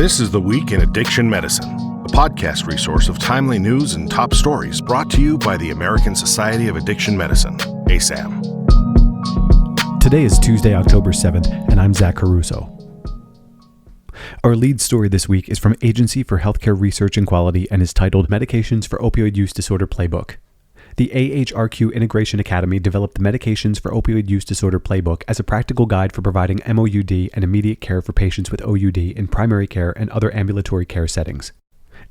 This is The Week in Addiction Medicine, a podcast resource of timely news and top stories brought to you by the American Society of Addiction Medicine, ASAM. Today is Tuesday, October 7th, and I'm Zach Caruso. Our lead story this week is from Agency for Healthcare Research and Quality and is titled Medications for Opioid Use Disorder Playbook. The AHRQ Integration Academy developed the Medications for Opioid Use Disorder Playbook as a practical guide for providing MOUD and immediate care for patients with OUD in primary care and other ambulatory care settings.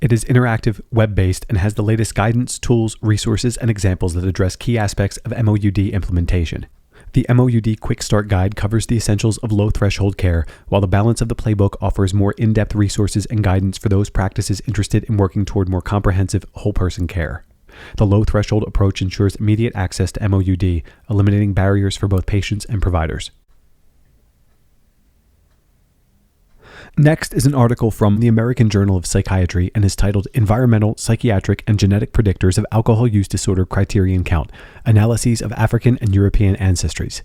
It is interactive, web-based, and has the latest guidance, tools, resources, and examples that address key aspects of MOUD implementation. The MOUD Quick Start guide covers the essentials of low-threshold care, while the balance of the playbook offers more in-depth resources and guidance for those practices interested in working toward more comprehensive, whole-person care. The low-threshold approach ensures immediate access to MOUD, eliminating barriers for both patients and providers. Next is an article from the American Journal of Psychiatry and is titled Environmental, Psychiatric, and Genetic Predictors of Alcohol Use Disorder Criterion Count, Analyses of African and European Ancestries.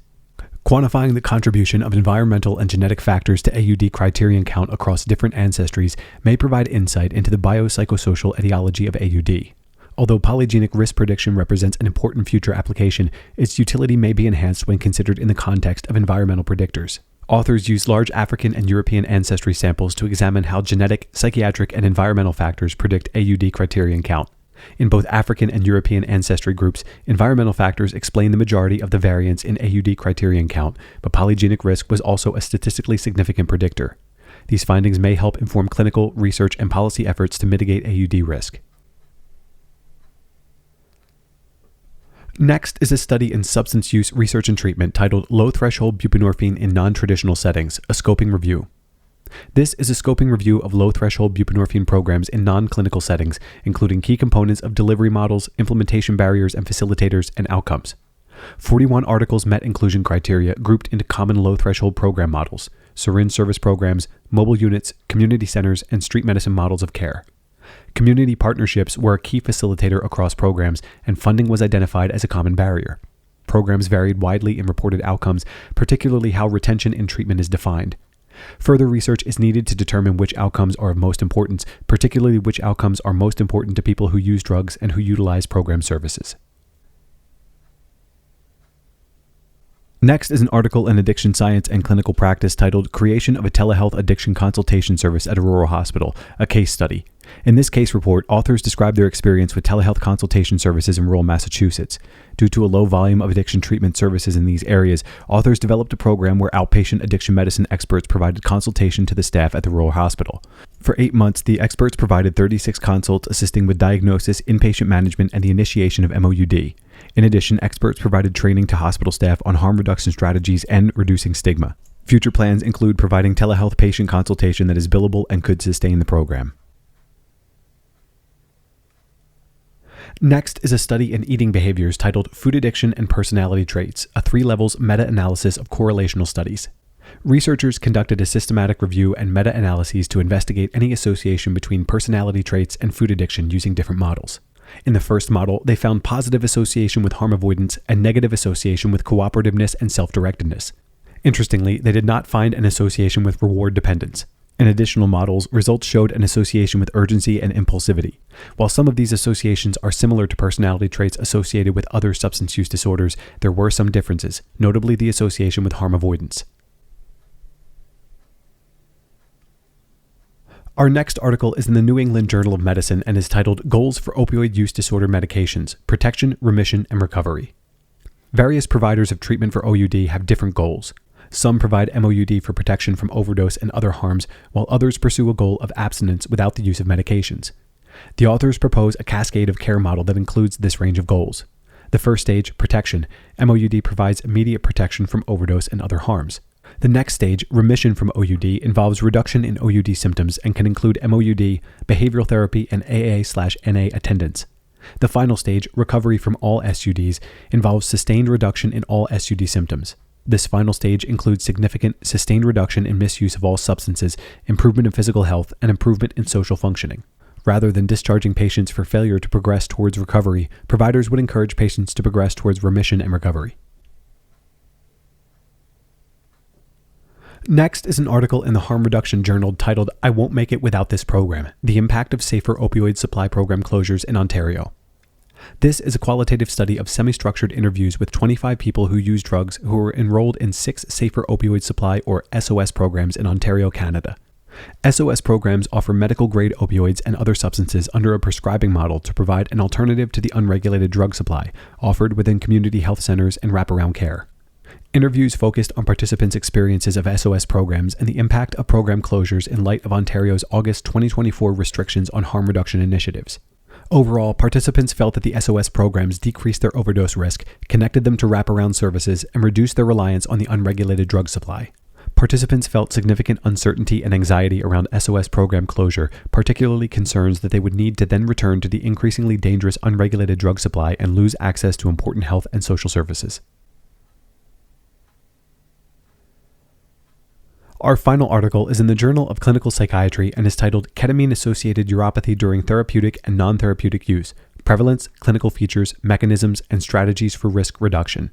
Quantifying the contribution of environmental and genetic factors to AUD criterion count across different ancestries may provide insight into the biopsychosocial etiology of AUD. Although polygenic risk prediction represents an important future application, its utility may be enhanced when considered in the context of environmental predictors. Authors use large African and European ancestry samples to examine how genetic, psychiatric, and environmental factors predict AUD criterion count. In both African and European ancestry groups, environmental factors explain the majority of the variance in AUD criterion count, but polygenic risk was also a statistically significant predictor. These findings may help inform clinical, research, and policy efforts to mitigate AUD risk. Next is a study in substance use research and treatment titled Low-Threshold Buprenorphine in Non-Traditional Settings, a Scoping Review. This is a scoping review of low-threshold buprenorphine programs in non-clinical settings, including key components of delivery models, implementation barriers and facilitators, and outcomes. 41 articles met inclusion criteria grouped into common low-threshold program models, syringe service programs, mobile units, community centers, and street medicine models of care. Community partnerships were a key facilitator across programs, and funding was identified as a common barrier. Programs varied widely in reported outcomes, particularly how retention in treatment is defined. Further research is needed to determine which outcomes are of most importance, particularly which outcomes are most important to people who use drugs and who utilize program services. Next is an article in Addiction Science and Clinical Practice titled Creation of a Telehealth Addiction Consultation Service at a Rural Hospital, a Case Study. In this case report, authors describe their experience with telehealth consultation services in rural Massachusetts. Due to a low volume of addiction treatment services in these areas, authors developed a program where outpatient addiction medicine experts provided consultation to the staff at the rural hospital. For 8 months, the experts provided 36 consults assisting with diagnosis, inpatient management, and the initiation of MOUD. In addition, experts provided training to hospital staff on harm reduction strategies and reducing stigma. Future plans include providing telehealth patient consultation that is billable and could sustain the program. Next is a study in eating behaviors titled Food Addiction and Personality Traits, a 3-levels meta-analysis of correlational studies. Researchers conducted a systematic review and meta-analyses to investigate any association between personality traits and food addiction using different models. In the first model, they found positive association with harm avoidance and negative association with cooperativeness and self-directedness. Interestingly, they did not find an association with reward dependence. In additional models, results showed an association with urgency and impulsivity. While some of these associations are similar to personality traits associated with other substance use disorders, there were some differences, notably the association with harm avoidance. Our next article is in the New England Journal of Medicine and is titled Goals for Opioid Use Disorder Medications, Protection, Remission, and Recovery. Various providers of treatment for OUD have different goals. Some provide MOUD for protection from overdose and other harms, while others pursue a goal of abstinence without the use of medications. The authors propose a cascade of care model that includes this range of goals. The first stage, protection, MOUD provides immediate protection from overdose and other harms. The next stage, remission from OUD, involves reduction in OUD symptoms and can include MOUD, behavioral therapy, and AA/NA attendance. The final stage, recovery from all SUDs, involves sustained reduction in all SUD symptoms. This final stage includes significant, sustained reduction in misuse of all substances, improvement in physical health, and improvement in social functioning. Rather than discharging patients for failure to progress towards recovery, providers would encourage patients to progress towards remission and recovery. Next is an article in the Harm Reduction Journal titled, "I Won't Make It Without This Program: The Impact of Safer Opioid Supply Program Closures in Ontario." This is a qualitative study of semi-structured interviews with 25 people who use drugs who were enrolled in 6 Safer Opioid Supply or SOS programs in Ontario, Canada. SOS programs offer medical-grade opioids and other substances under a prescribing model to provide an alternative to the unregulated drug supply offered within community health centers and wraparound care. Interviews focused on participants' experiences of SOS programs and the impact of program closures in light of Ontario's August 2024 restrictions on harm reduction initiatives. Overall, participants felt that the SOS programs decreased their overdose risk, connected them to wraparound services, and reduced their reliance on the unregulated drug supply. Participants felt significant uncertainty and anxiety around SOS program closure, particularly concerns that they would need to then return to the increasingly dangerous unregulated drug supply and lose access to important health and social services. Our final article is in the Journal of Clinical Psychiatry and is titled Ketamine-Associated Neuropathy During Therapeutic and Non-Therapeutic Use: Prevalence, Clinical Features, Mechanisms, and Strategies for Risk Reduction.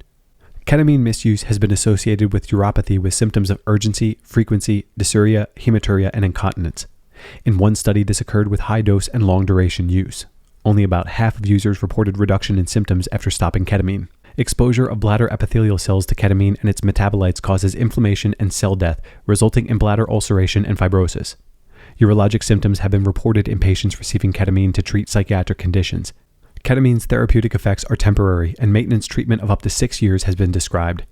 Ketamine misuse has been associated with neuropathy with symptoms of urgency, frequency, dysuria, hematuria, and incontinence. In one study, this occurred with high-dose and long-duration use. Only about half of users reported reduction in symptoms after stopping ketamine. Exposure of bladder epithelial cells to ketamine and its metabolites causes inflammation and cell death, resulting in bladder ulceration and fibrosis. Urologic symptoms have been reported in patients receiving ketamine to treat psychiatric conditions. Ketamine's therapeutic effects are temporary, and maintenance treatment of up to 6 years has been described.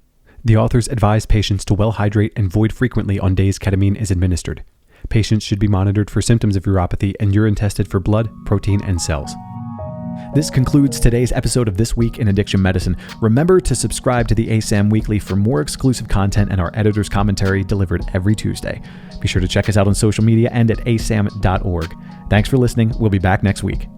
The authors advise patients to well hydrate and void frequently on days ketamine is administered. Patients should be monitored for symptoms of neuropathy and urine tested for blood, protein, and cells. This concludes today's episode of This Week in Addiction Medicine. Remember to subscribe to the ASAM Weekly for more exclusive content and our editor's commentary delivered every Tuesday. Be sure to check us out on social media and at asam.org. Thanks for listening. We'll be back next week.